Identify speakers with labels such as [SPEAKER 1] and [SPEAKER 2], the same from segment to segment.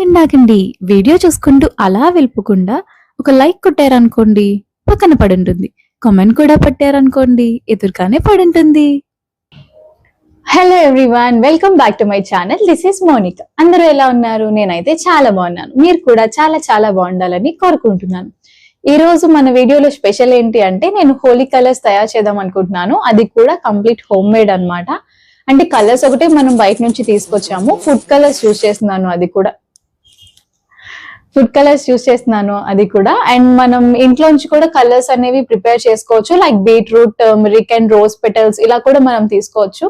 [SPEAKER 1] ఇందాకండి video చూసుకుంటూ అలా వెళ్ళిపోకుండా ఒక లైక్ కొట్టారనుకోండి పక్కన పడుంటుంది. కామెంట్ కూడా పెట్టారనుకోండి ఎదురుగానే పడుంటుంది.
[SPEAKER 2] Hello everyone, welcome back to my channel. This is Monika. అందరూ ఎలా ఉన్నారు? నేనైతే చాలా బాగున్నాను. మీరు కూడా చాలా చాలా బాగుండాలని కోరుకుంటున్నాను. ఈ రోజు మన వీడియోలో స్పెషల్ ఏంటి అంటే, నేను హోలీ కలర్స్ తయారు చేద్దాం అనుకుంటున్నాను. అది కూడా కంప్లీట్ హోమ్ మేడ్ అనమాట. అంటే కలర్స్ ఒకటే మనం బయట నుంచి తీసుకొచ్చాము. ఫుడ్ కలర్స్ యూజ్ చేస్తున్నాను, అది కూడా అండ్ మనం ఇంట్లోంచి కూడా కలర్స్ అనేవి ప్రిపేర్ చేసుకోవచ్చు. Like beetroot, turmeric and rose petals ఇలా కూడా మనం తీసుకోవచ్చు.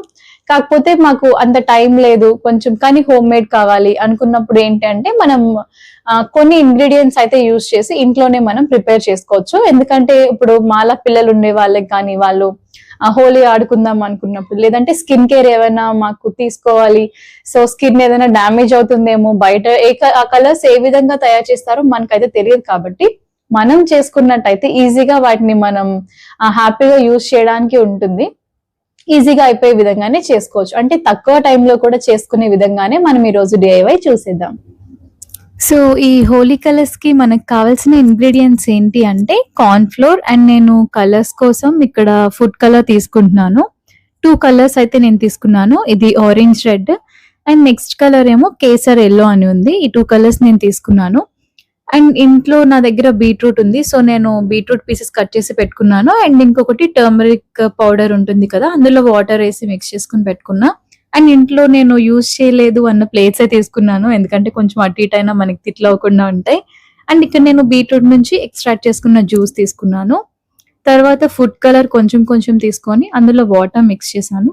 [SPEAKER 2] కాకపోతే మాకు అంత టైం లేదు కొంచెం, కానీ హోమ్ మేడ్ కావాలి అనుకున్నప్పుడు ఏంటంటే మనం కొన్ని ఇంగ్రీడియంట్స్ అయితే యూజ్ చేసి ఇంట్లోనే మనం ప్రిపేర్ చేసుకోవచ్చు. ఎందుకంటే ఇప్పుడు మాలా పిల్లలు ఉండే వాళ్ళకి కానీ, వాళ్ళు హోలీ ఆడుకుందాం అనుకున్నప్పుడు, లేదంటే స్కిన్ కేర్ ఏమైనా మాకు తీసుకోవాలి, సో స్కిన్ ఏదైనా డ్యామేజ్ అవుతుందేమో, బయట ఆ కలర్స్ ఏ విధంగా తయారు చేస్తారో మనకైతే తెలియదు. కాబట్టి మనం చేసుకున్నట్టయితే ఈజీగా వాటిని మనం హ్యాపీగా యూజ్ చేయడానికి ఉంటుంది. ఈజీగా అయిపోయే విధంగానే చేసుకోవచ్చు. అంటే తక్కువ టైంలో కూడా చేసుకునే విధంగానే మనం ఈ రోజు DIY చూసేద్దాం.
[SPEAKER 1] సో ఈ హోలీ కలర్స్ కి మనకు కావాల్సిన ఇంగ్రీడియంట్స్ ఏంటి అంటే, కార్న్ ఫ్లోర్ అండ్ నేను కలర్స్ కోసం ఇక్కడ ఫుడ్ కలర్ తీసుకుంటున్నాను. 2 కలర్స్ అయితే నేను తీసుకున్నాను. ఇది orange red and next colour ఏమో కేసర్ ఎల్లో అని ఉంది. ఈ 2 కలర్స్ నేను తీసుకున్నాను. అండ్ ఇంట్లో నా దగ్గర బీట్రూట్ ఉంది, సో నేను బీట్రూట్ పీసెస్ కట్ చేసి పెట్టుకున్నాను. అండ్ ఇంకొకటి టర్మరిక్ పౌడర్ ఉంటుంది కదా, అందులో వాటర్ వేసి మిక్స్ చేసుకుని పెట్టుకున్నా. అండ్ ఇంట్లో నేను యూజ్ చేయలేదు అన్న ప్లేట్స్ అయితే తీసుకున్నాను, ఎందుకంటే కొంచెం అటు ఇటు అయినా మనకి తిట్లు అవ్వకుండా ఉంటాయి. అండ్ ఇక్కడ నేను బీట్రూట్ నుంచి ఎక్స్ట్రాక్ట్ చేసుకున్న జ్యూస్ తీసుకున్నాను. తర్వాత ఫుడ్ కలర్ కొంచెం కొంచెం తీసుకొని అందులో వాటర్ మిక్స్ చేశాను.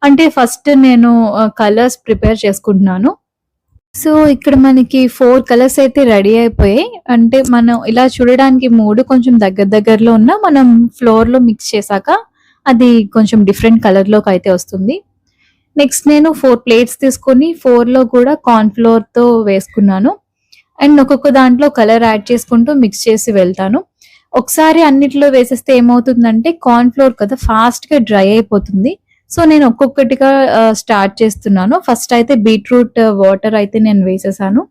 [SPEAKER 1] అంటే ఫస్ట్ నేను కలర్స్ ప్రిపేర్ చేసుకుంటున్నాను. సో ఇక్కడ మనకి 4 కలర్స్ అయితే రెడీ అయిపోయాయి. అంటే మనం ఇలా చూడడానికి 3 కొంచెం దగ్గరలో ఉన్న మనం ఫ్లోర్ లో మిక్స్ చేశాక అది కొంచెం డిఫరెంట్ కలర్ లోకి అయితే వస్తుంది. నెక్స్ట్ నేను 4 ప్లేట్స్ తీసుకొని 4 లో కూడా కార్న్ ఫ్లోర్ తో వేసుకున్నాను. అండ్ ఒక్కొక్క దాంట్లో కలర్ యాడ్ చేసుకుంటూ మిక్స్ చేసి వెళ్తాను. ఒకసారి అన్నిట్లో వేసేస్తే ఏమవుతుందంటే, కార్న్ ఫ్లోర్ కదా ఫాస్ట్ గా డ్రై అయిపోతుంది. సో నేను ఒక్కొక్కటిగా స్టార్ట్ చేస్తున్నాను. ఫస్ట్ అయితే బీట్రూట్ వాటర్ అయితే నేను వేసేసాను.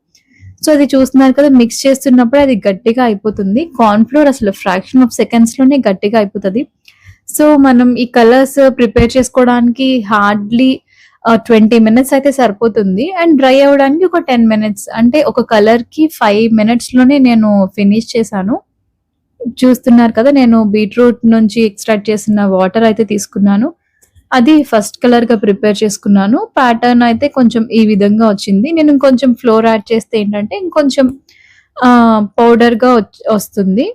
[SPEAKER 1] సో అది చూస్తున్నారు కదా, మిక్స్ చేస్తున్నప్పుడు అది గట్టిగా అయిపోతుంది. కార్న్ ఫ్లోర్ అసలు ఫ్రాక్షన్ ఆఫ్ సెకండ్స్ లోనే గట్టిగా అయిపోతుంది. సో మనం ఈ కలర్స్ ప్రిపేర్ చేసుకోవడానికి హార్డ్లీ 20 మినిట్స్ అయితే సరిపోతుంది. అండ్ డ్రై అవ్వడానికి ఒక 10 మినిట్స్, అంటే ఒక కలర్ కి 5 మినిట్స్ లోనే నేను ఫినిష్ చేశాను. చూస్తున్నారు కదా, నేను బీట్రూట్ నుంచి ఎక్స్ట్రాక్ట్ చేసిన వాటర్ అయితే తీసుకున్నాను. అది ఫస్ట్ కలర్ గా ప్రిపేర్ చేసుకున్నాను. ప్యాటర్న్ అయితే కొంచెం ఈ విధంగా వచ్చింది. నేను ఇంకొంచెం ఫ్లోర్ యాడ్ చేస్తే ఏంటంటే ఇంకొంచెం పౌడర్ గా వస్తుంది.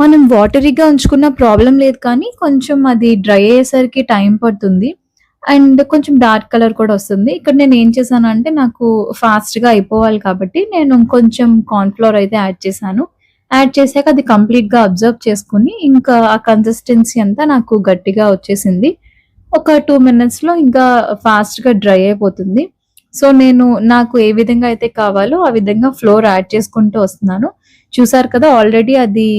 [SPEAKER 1] మనం వాటరీగా ఉంచుకున్న ప్రాబ్లం లేదు, కానీ కొంచెం అది డ్రై అయ్యేసరికి టైం పడుతుంది. అండ్ కొంచెం డార్క్ కలర్ కూడా వస్తుంది. ఇక్కడ నేను ఏం చేశానంటే, నాకు ఫాస్ట్ గా అయిపోవాలి కాబట్టి నేను కొంచెం కార్న్ ఫ్లోర్ అయితే యాడ్ చేశాను. యాడ్ చేశాక అది కంప్లీట్ గా అబ్జర్వ్ చేసుకుని ఇంకా ఆ కన్సిస్టెన్సీ అంతా నాకు గట్టిగా వచ్చేసింది. ఒక 2 మినిట్స్ లో ఇంకా ఫాస్ట్ గా డ్రై అయిపోతుంది. సో నాకు ఏ విధంగా అయితే కావాలో ఆ విధంగా ఫ్లోర్ యాడ్ చేసుకుంటూ వస్తున్నాను. చూసారు కదా, ఆల్రెడీ అది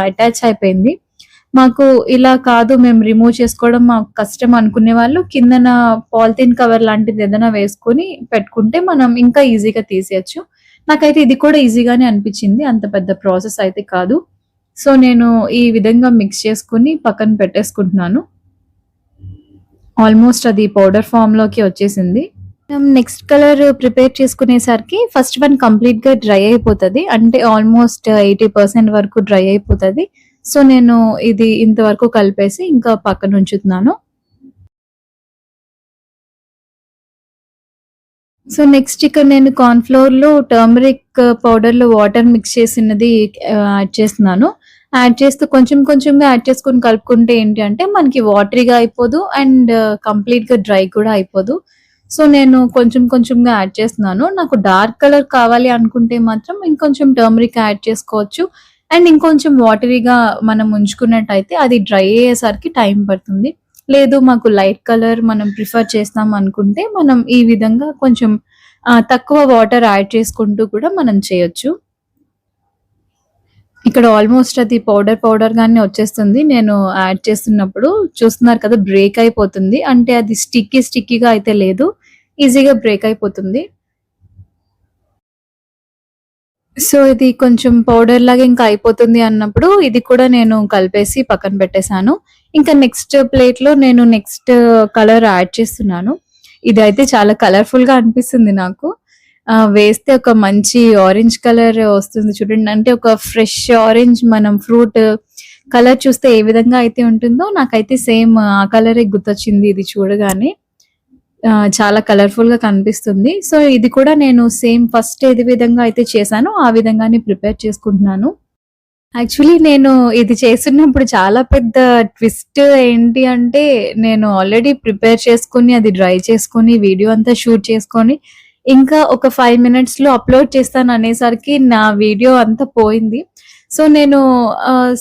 [SPEAKER 1] అటాచ్ అయిపోయింది. మాకు ఇలా కాదు, మేము రిమూవ్ చేసుకోవడం మాకు కష్టం అనుకునే వాళ్ళు కిందన పాలిథిన్ కవర్ లాంటిది ఏదైనా వేసుకొని పెట్టుకుంటే మనం ఇంకా ఈజీగా తీసేయచ్చు. నాకైతే ఇది కూడా ఈజీగానే అనిపించింది, అంత పెద్ద ప్రాసెస్ అయితే కాదు. సో నేను ఈ విధంగా మిక్స్ చేసుకుని పక్కన పెట్టేసుకుంటున్నాను. ఆల్మోస్ట్ అది పౌడర్ ఫామ్ లోకి వచ్చేసింది. నెక్స్ట్ కలర్ ప్రిపేర్ చేసుకునేసరికి ఫస్ట్ వన్ కంప్లీట్ గా డ్రై అయిపోతుంది. అంటే ఆల్మోస్ట్ 80% వరకు డ్రై అయిపోతుంది. సో నేను ఇది ఇంతవరకు కలిపేసి ఇంకా పక్కన ఉంచుతున్నాను. సో నెక్స్ట్ ఇక్కడ నేను కార్న్ ఫ్లోర్ లో టర్మరిక్ పౌడర్ లో వాటర్ మిక్స్ చేసినది యాడ్ చేస్తున్నాను. యాడ్ చేస్తూ కొంచెం కొంచెంగా యాడ్ చేసుకుని కలుపుకుంటే ఏంటి అంటే మనకి వాటరీగా అయిపోదు అండ్ కంప్లీట్ గా డ్రై కూడా అయిపోదు. సో నేను కొంచెం కొంచెంగా యాడ్ చేస్తున్నాను. నాకు డార్క్ కలర్ కావాలి అనుకుంటే మాత్రం ఇంకొంచెం టర్మరిక్ యాడ్ చేసుకోవచ్చు. అండ్ ఇంకొంచెం వాటరీగా మనం ఉంచుకున్నట్టయితే అది డ్రై అయ్యేసరికి టైం పడుతుంది. లేదు మాకు లైట్ కలర్ మనం ప్రిఫర్ చేస్తాం అనుకుంటే మనం ఈ విధంగా కొంచెం తక్కువ వాటర్ యాడ్ చేసుకుంటూ కూడా మనం చేయొచ్చు. ఇక్కడ ఆల్మోస్ట్ అది పౌడర్ గానే వచ్చేస్తుంది. నేను యాడ్ చేస్తున్నప్పుడు చూస్తున్నారు కదా, బ్రేక్ అయిపోతుంది. అంటే అది స్టిక్కీగా అయితే లేదు, ఈజీగా బ్రేక్ అయిపోతుంది. సో, ఇది కొంచెం పౌడర్ లాగా ఇంకా అయిపోతుంది అన్నప్పుడు ఇది కూడా నేను కలిపేసి పక్కన పెట్టేసాను. ఇంకా నెక్స్ట్ ప్లేట్‌లో నేను నెక్స్ట్ కలర్ యాడ్ చేస్తున్నాను. ఇదైతే చాలా కలర్‌ఫుల్‌గా అనిపిస్తుంది నాకు. వేస్తే ఒక మంచి ఆరెంజ్ కలర్ వస్తుంది చూడండి. అంటే ఒక ఫ్రెష్ ఆరెంజ్ మనం ఫ్రూట్ కలర్ చూస్తే ఏ విధంగా అయితే ఉంటుందో నాకైతే సేమ్ ఆ కలరే గుర్తొచ్చింది ఇది చూడగానే. చాలా కలర్‌ఫుల్‌గా కనిపిస్తుంది. సో, ఇది కూడా నేను సేమ్ ఫస్ట్ ఏది విధంగా అయితే చేశానో ఆ విధంగానే ప్రిపేర్ చేసుకుంటున్నాను. యాక్చువల్లీ నేను ఇది చేస్తున్నప్పుడు చాలా పెద్ద ట్విస్ట్ ఏంటి అంటే, నేను ఆల్రెడీ ప్రిపేర్ చేసుకొని, అది డ్రై చేసుకొని, వీడియో అంతా షూట్ చేసుకొని, ఇంకా ఒక 5 మినిట్స్‌లో అప్‌లోడ్ చేస్తాననేసరికి నా వీడియో అంతా పోయింది. సో, నేను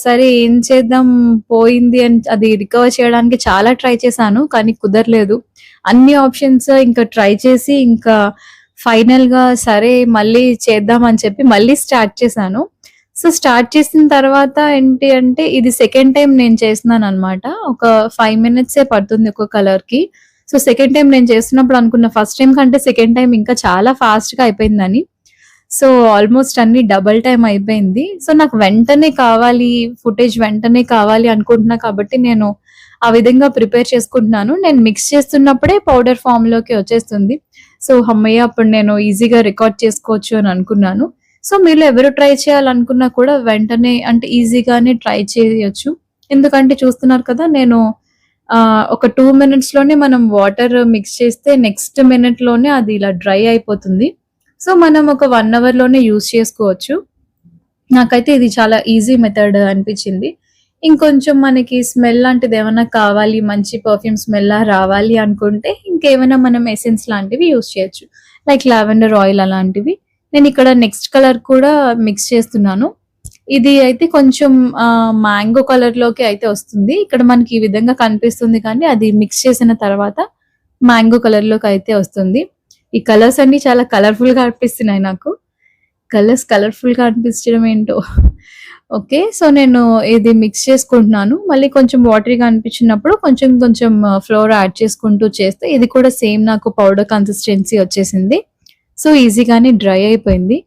[SPEAKER 1] సరే ఏం చేద్దాం పోయింది అని అది రికవర్ చేయడానికి చాలా ట్రై చేశాను. కానీ కుదరలేదు. అన్ని ఆప్షన్స్ ఇంకా ట్రై చేసి, ఇంకా ఫైనల్‌గా సరే మళ్ళీ చేద్దాం అని చెప్పి మళ్ళీ స్టార్ట్ చేశాను. సో, స్టార్ట్ చేసిన తర్వాత ఏంటి అంటే, ఇది సెకండ్ టైమ్ నేను చేస్తున్నాననమాట. ఒక 5 మినిట్సే పడుతుంది ఒక్కో కలర్‌కి. సో, సెకండ్ టైమ్ నేను చేస్తున్నప్పుడు అనుకున్న ఫస్ట్ టైమ్ కంటే సెకండ్ టైమ్ ఇంకా చాలా ఫాస్ట్‌గా అయిపోయిందని. సో, ఆల్‌మోస్ట్ అన్నీ డబుల్ టైమ్ అయిపోయింది. సో, నాకు వెంటనే కావాలి, ఫుటేజ్ వెంటనే కావాలి అనుకుంటున్నా కాబట్టి నేను ఆ విధంగా ప్రిపేర్ చేసుకుంటున్నాను. నేను మిక్స్ చేస్తున్నప్పుడే పౌడర్ ఫార్మ్‌లోకి వచ్చేస్తుంది. సో, హమ్మయ్య! అప్పుడు నేను ఈజీగా రికార్డ్ చేసుకోవచ్చు అని అనుకున్నాను. సో, మీలో ఎవరు ట్రై చేయాలనుకున్నా కూడా వెంటనే అంటే ఈజీగానే ట్రై చేయొచ్చు. ఎందుకంటే చూస్తున్నారు కదా! నేను ఒక 2 మినిట్స్‌లోనే మనం వాటర్ మిక్స్ చేస్తే నెక్స్ట్ మినిట్‌లోనే అది ఇలా డ్రై అయిపోతుంది. సో, మనం ఒక 1 అవర్‌లోనే యూజ్ చేసుకోవచ్చు. నాకైతే ఇది చాలా ఈజీ మెథడ్ అనిపిచ్చింది. ఇంకొంచెం మనకి స్మెల్ లాంటిదేమన్నా కావాలి, మంచి పర్ఫ్యూమ్ స్మెల్‌లా రావాలి అనుకుంటే ఇంకేమైనా మనం ఎసెన్స్ లాంటివి యూజ్ చేయొచ్చు. లైక్ లావెండర్ ఆయిల్ అలాంటివి. నేనిక్కడ నెక్స్ట్ కలర్ కూడా మిక్స్ చేస్తున్నాను. ఇది అయితే కొంచెం మ్యాంగో కలర్‌లోకి అయితే వస్తుంది. ఇక్కడ మనకి ఈ విధంగా కనిపిస్తుంది కానీ అది మిక్స్ చేసిన తర్వాత మ్యాంగో కలర్‌లోకి అయితే వస్తుంది. ఈ కలర్స్ అన్నీ చాలా కలర్‌ఫుల్‌గా అనిపిస్తున్నాయి నాకు. కలర్‌ఫుల్‌గా అనిపించడం ఏంటో. ఓకే. సో, నేను ఇది మిక్స్ చేసుకుంటున్నాను. మళ్ళీ కొంచెం వాటరీగా అనిపించినప్పుడు కొంచెం కొంచెం ఫ్లోర్ యాడ్ చేసుకుంటూ చేస్తే ఇది కూడా సేమ్ నాకు పౌడర్ కన్సిస్టెన్సీ వచ్చేసింది. సో, ఈజీగానే డ్రై అయిపోయింది.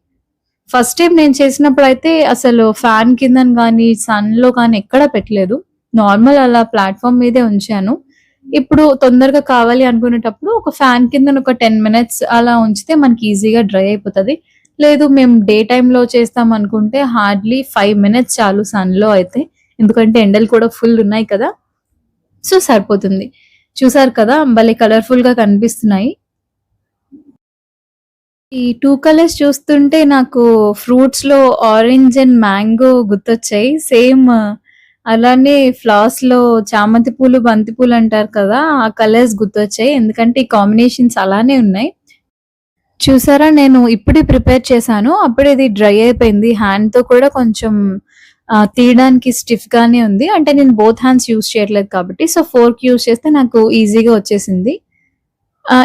[SPEAKER 1] ఫస్ట్ టైమ్ నేను చేసినప్పుడైతే అసలు ఫ్యాన్ కిందన గానీ, సన్‌లో కానీ ఎక్కడ పెట్టలేదు. నార్మల్ అలా ప్లాట్‌ఫార్మ్ మీదే ఉంచాను. ఇప్పుడు తొందరగా కావాలి అనుకునేటప్పుడు ఒక ఫ్యాన్ కిందన ఒక 10 మినిట్స్ అలా ఉంచితే మనకి ఈజీగా డ్రై అయిపోతది. లేదు మేము డే టైమ్‌లో చేస్తాం అనుకుంటే హార్డ్‌లీ 5 మినిట్స్ చాలు సన్‌లో అయితే. ఎందుకంటే ఎండలు కూడా ఫుల్ ఉన్నాయి కదా! సో, సరిపోతుంది. చూసారు కదా! భలే కలర్‌ఫుల్‌గా కనిపిస్తున్నాయి. ఈ 2 కలర్స్ చూస్తుంటే నాకు ఫ్రూట్స్‌లో ఆరెంజ్ అండ్ మ్యాంగో గుర్తొచ్చాయి. సేమ్ అలానే ఫ్లవర్స్‌లో చామంతి పూలు, బంతి పూలు అంటారు కదా! ఆ కలర్స్ గుర్తొచ్చాయి. ఎందుకంటే ఈ కాంబినేషన్స్ అలానే ఉన్నాయి. చూసారా నేను ఇప్పుడే ప్రిపేర్ చేశాను. అప్పుడే ఇది డ్రై అయిపోయింది. హ్యాండ్‌తో కూడా కొంచెం తీయడానికి స్టిఫ్‌గానే ఉంది. అంటే నేను బోత్ హ్యాండ్స్ యూజ్ చేయట్లేదు కాబట్టి. సో, ఫోర్క్ యూజ్ చేస్తే నాకు ఈజీగా వచ్చేసింది.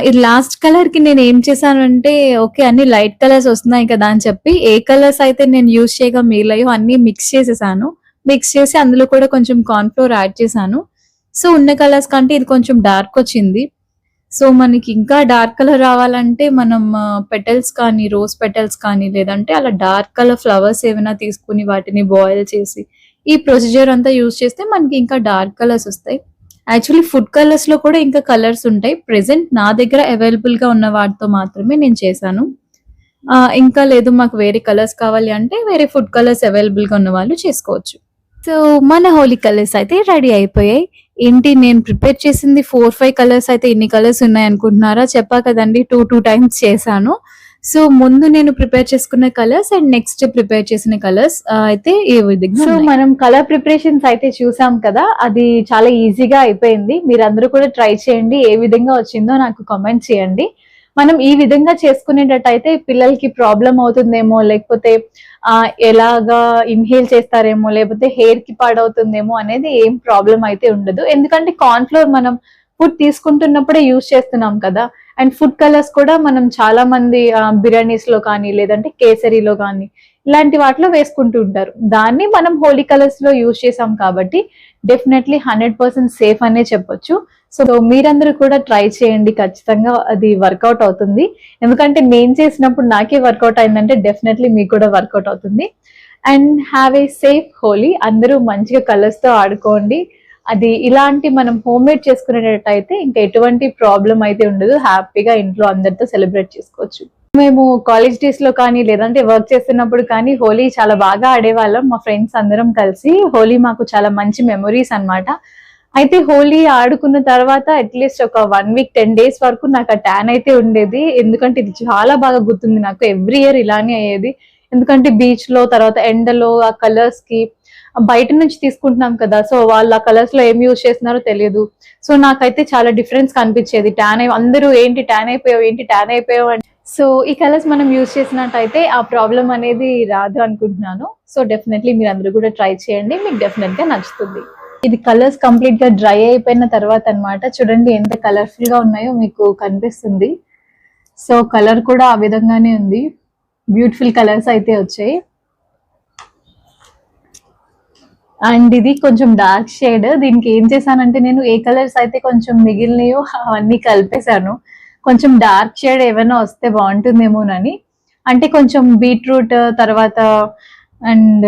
[SPEAKER 1] ఇది లాస్ట్ కలర్‌కి నేనేం చేశానంటే, ఓకే. అన్ని లైట్ కలర్స్ వస్తున్నాయి కదా! అని చెప్పి ఏ కలర్స్ అయితే నేను యూజ్ చేయగా మిగిలాయో అన్నీ మిక్స్ చేసేసాను. మిక్స్ చేసి అందులో కూడా కొంచెం కార్న్ ఫ్లోర్ యాడ్ చేశాను. సో, ఉన్న కలర్స్ కంటే ఇది కొంచెం డార్క్ వచ్చింది. సో, మనకి ఇంకా డార్క్ కలర్ రావాలంటే మనం పెటల్స్ కానీ, రోజ్ పెటల్స్ కానీ లేదంటే అలా డార్క్ కలర్ ఫ్లవర్స్ ఏమైనా తీసుకొని వాటిని బాయిల్ చేసి, ఈ ప్రొసీజర్ అంతా యూజ్ చేస్తే మనకి ఇంకా డార్క్ కలర్స్ వస్తాయి. యాక్చువల్లీ ఫుడ్ కలర్స్‌లో కూడా ఇంకా కలర్స్ ఉంటాయి. ప్రెజెంట్ నా దగ్గర అవైలబుల్‌గా ఉన్న వాటితో మాత్రమే నేను చేశాను. ఇంకా లేదు మాకు వేరే కలర్స్ కావాలి అంటే వేరే ఫుడ్ కలర్స్ అవైలబుల్‌గా ఉన్న వాళ్ళు చేసుకోవచ్చు. సో, మన హోలీ కలర్స్ అయితే రెడీ అయిపోయాయి. ఏంటి నేను ప్రిపేర్ చేసింది 4, 5 కలర్స్ అయితే ఇన్ని కలర్స్ ఉన్నాయనుకుంటున్నారా? చెప్పా కదండీ 2 టైమ్స్ చేశాను. సో, ముందు నేను ప్రిపేర్ చేసుకున్న కలర్స్ అండ్ నెక్స్ట్ ప్రిపేర్ చేసిన కలర్స్ అయితే ఈ విధంగా
[SPEAKER 2] సో,
[SPEAKER 1] ఉన్నాయి.
[SPEAKER 2] మనం కలర్ ప్రిపరేషన్స్ అయితే చూసాం కదా! అది చాలా ఈజీగా అయిపోయింది. మీరందరూ కూడా ట్రై చేయండి. ఏ విధంగా వచ్చిందో నాకు కామెంట్ చేయండి. మనం ఈ విధంగా చేసుకునేటట్టయితే పిల్లలకి ప్రాబ్లమ్ అవుతుందేమో, లేకపోతే ఎలాగా ఇన్‌హేల్ చేస్తారేమో, లేకపోతే హెయిర్‌కి పాడవుతుందేమో అనేది ఏం ప్రాబ్లమ్ అయితే ఉండదు. ఎందుకంటే కార్న్ ఫ్లోర్ మనం ఫుడ్ తీసుకుంటున్నప్పుడే యూజ్ చేస్తున్నాం కదా! అండ్ ఫుడ్ కలర్స్ కూడా మనం చాలా మంది బిర్యానీస్ లో కానీ లేదంటే కేసరిలో కానీ ఇలాంటి వాటిలో వేసుకుంటూ ఉంటారు. దాన్ని మనం హోలీ కలర్స్ లో యూజ్ చేసాం కాబట్టి డెఫినెట్లీ 100% సేఫ్ అనే చెప్పొచ్చు. సో మీరందరూ కూడా ట్రై చేయండి, ఖచ్చితంగా అది వర్కౌట్ అవుతుంది. ఎందుకంటే నేను చేసినప్పుడు నాకే వర్కౌట్ అయిందంటే డెఫినెట్లీ మీకు కూడా వర్కౌట్ అవుతుంది. And have a safe Holi. అందరూ మంచిగా కలర్స్ తో ఆడుకోండి. అది ఇలాంటి మనం హోమ్ మేడ్ చేసుకునేటట్టయితే ఇంకా ఎటువంటి ప్రాబ్లం అయితే ఉండదు. హ్యాపీగా ఇంట్లో అందరితో సెలబ్రేట్ చేసుకోవచ్చు. మేము కాలేజ్ డేస్ లో కానీ లేదంటే వర్క్ చేస్తున్నప్పుడు కానీ హోలీ చాలా బాగా ఆడేవాళ్ళం. మా ఫ్రెండ్స్ అందరం కలిసి హోలీ మాకు చాలా మంచి మెమొరీస్ అన్నమాట. అయితే హోలీ ఆడుకున్న తర్వాత అట్లీస్ట్ ఒక 1 వీక్ 10 డేస్ వరకు నాకు ఆ ట్యాన్ అయితే ఉండేది. ఎందుకంటే ఇది చాలా బాగా గుర్తుంది నాకు. ఎవ్రీ ఇయర్ ఇలానే అయ్యేది. ఎందుకంటే బీచ్ లో తర్వాత ఎండలో ఆ కలర్స్ కి బయట నుంచి తీసుకుంటున్నాం కదా, సో వాళ్ళు ఆ కలర్స్ లో ఏం యూజ్ చేస్తున్నారో తెలియదు. సో నాకైతే చాలా డిఫరెన్స్ కనిపించేది. అందరూ ఏంటి ట్యాన్ అయిపోయావు అంటే, సో ఈ కలర్స్ మనం యూజ్ చేసినట్టయితే ఆ ప్రాబ్లం అనేది రాదు అనుకుంటున్నాను. సో డెఫినెట్లీ మీరు అందరూ కూడా ట్రై చేయండి, మీకు డెఫినెట్ గా నచ్చుతుంది. ఇది కలర్స్ కంప్లీట్ గా డ్రై అయిపోయిన తర్వాత అన్నమాట. చూడండి ఎంత కలర్ఫుల్ గా ఉన్నాయో మీకు కనిపిస్తుంది. సో కలర్ కూడా ఆ విధంగానే ఉంది. బ్యూటిఫుల్ కలర్స్ అయితే వచ్చాయి. అండ్ ఇది కొంచెం డార్క్ షేడ్. దీనికి ఏం చేశానంటే నేను ఏ కలర్స్ అయితే కొంచెం మిగిలినయో అవన్నీ కలిపేశాను. కొంచెం డార్క్ షేడ్ ఏమైనా వస్తే బాగుంటుందేమోనని. అంటే కొంచెం బీట్రూట్ తర్వాత అండ్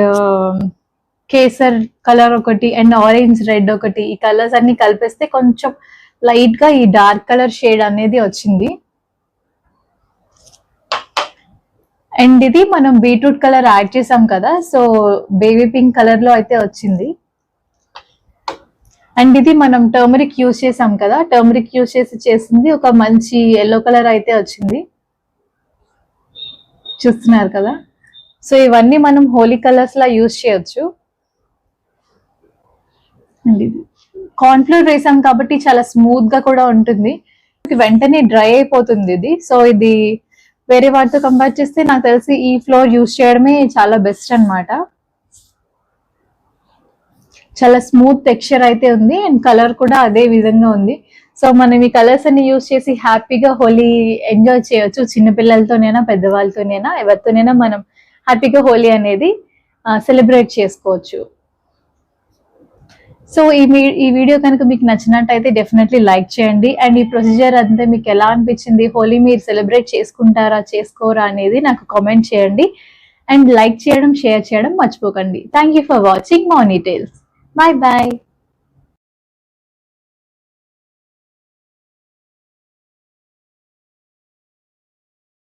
[SPEAKER 2] కేసర్ కలర్ ఒకటి అండ్ ఆరెంజ్ రెడ్ ఒకటి, ఈ కలర్స్ అన్ని కలిపేస్తే కొంచెం లైట్ గా ఈ డార్క్ కలర్ షేడ్ అనేది వచ్చింది. అండ్ ఇది మనం బీట్రూట్ కలర్ యాడ్ చేసాం కదా, సో బేబీ పింక్ కలర్ లో అయితే వచ్చింది. అండ్ ఇది మనం టర్మరిక్ యూజ్ చేసాం కదా, టర్మరిక్ యూజ్ చేసింది ఒక మంచి ఎల్లో కలర్ అయితే వచ్చింది. చూస్తున్నారు కదా. సో ఇవన్నీ మనం హోలీ కలర్స్ లా యూజ్ చేయొచ్చు. అండ్ ఇది కార్న్ఫ్లోర్ వేసాం కాబట్టి చాలా స్మూత్ గా కూడా ఉంటుంది. వెంటనే డ్రై అయిపోతుంది ఇది. సో ఇది వేరే వాటితో కంపేర్ చేస్తే నాకు తెలిసి ఈ ఫ్లోర్ యూజ్ చేయడమే చాలా బెస్ట్ అన్నమాట. చాలా స్మూత్ టెక్స్చర్ అయితే ఉంది అండ్ కలర్ కూడా అదే విధంగా ఉంది. సో మనం ఈ కలర్స్ అన్ని యూజ్ చేసి హ్యాపీగా హోలీ ఎంజాయ్ చేయొచ్చు. చిన్నపిల్లలతోనైనా పెద్దవాళ్ళతోనైనా ఎవరితోనైనా మనం హ్యాపీగా హోలీ అనేది సెలబ్రేట్ చేసుకోవచ్చు. సో ఈ వీడియో కనుక మీకు నచ్చినట్టయితే డెఫినెట్లీ లైక్ చేయండి. అండ్ ఈ ప్రొసీజర్ అంతా మీకు ఎలా అనిపించింది, హోలీ మీరు సెలబ్రేట్ చేసుకుంటారా చేసుకోరా అనేది నాకు కామెంట్ చేయండి. అండ్ లైక్ చేయడం షేర్ చేయడం మర్చిపోకండి. Thank you for watching Mouni Tales. Bye bye.